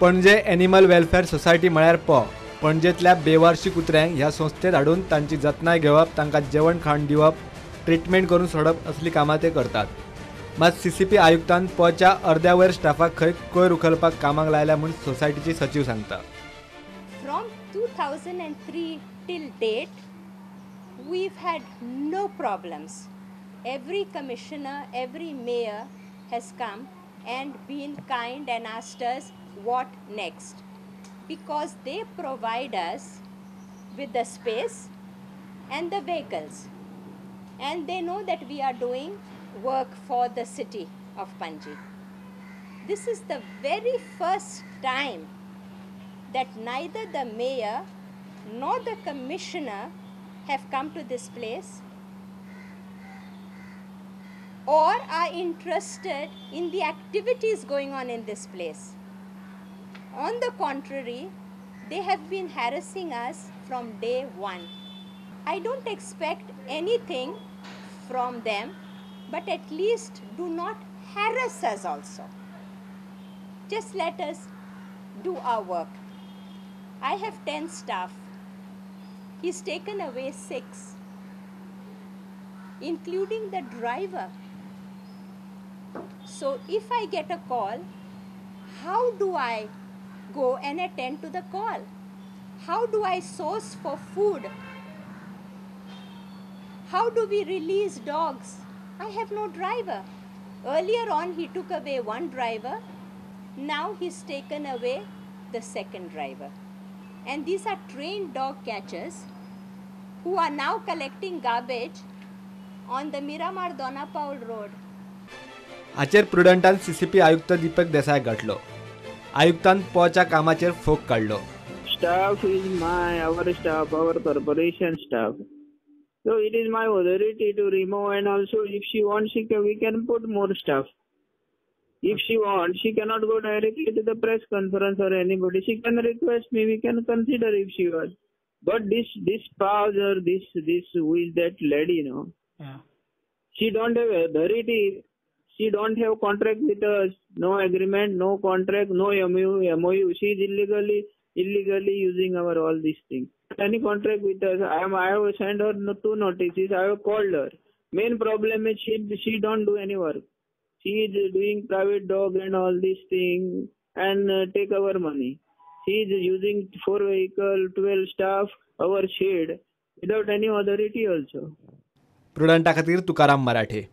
Panaji animal welfare society म्हळ्यार पणजेतल्या बेवारशी कुत्र्यांक ह्या संस्थेत हाडून तांची जतनाय घेवप, तांकां जेवण खाण दिवप, ट्रिटमेंट करून सोडप असली कामां ते करतात. मात CCP आयुक्तान च्या अर्द्या वयर स्टाफाक खंय कोयर उखलपाक कामाक लायल्या म्हूण सोसायटीची सचिव सांगता. From 2003 till date, we've had no problems. Every commissioner, every mayor has come and been kind and asked us what next, because they provide us with the space and the vehicles, and they know that we are doing work for the city of Panji. This is the very first time that neither the mayor nor the commissioner have come to this place or are interested in the activities going on in this place. On the contrary, they have been harassing us from day one. I don't expect anything from them, but at least do not harass us also. Just let us do our work. I have 10 staff. He's taken away 6, including the driver. So if I get a call, how do I go and attend to the call? How do I source for food? How do we release dogs? I have no driver. Earlier on, he took away one driver. Now he's taken away the second driver. And these are trained dog catchers who are now collecting garbage on the Miramar and Dona Paula road. हाचेर प्रुडंटान CCP आयुक्त दीपक देसाय गाठलो. आयुक्तान च्या कामाचेर fog काढलो. Staff is our staff, our corporation staff. So it is my authority to remove, and also if she wants, we can put more staff. If she wants, she cannot go directly to the press conference or anybody. She can request me. We can consider if she wants. But this PAWS or this who is that lady, Yeah. She don't have authority. She don't have contract with us. No agreement, no contract, no MOU. She is illegally using our all these things. Any contract with us? I have sent her 2 notices. I have called her. Main problem is she don't do any work. She is doing private dog and all these things and take our money. She is using 4 vehicles, 12 staff, our shed without any authority also. प्रुडंटा खातीर तुकाराम मराठे.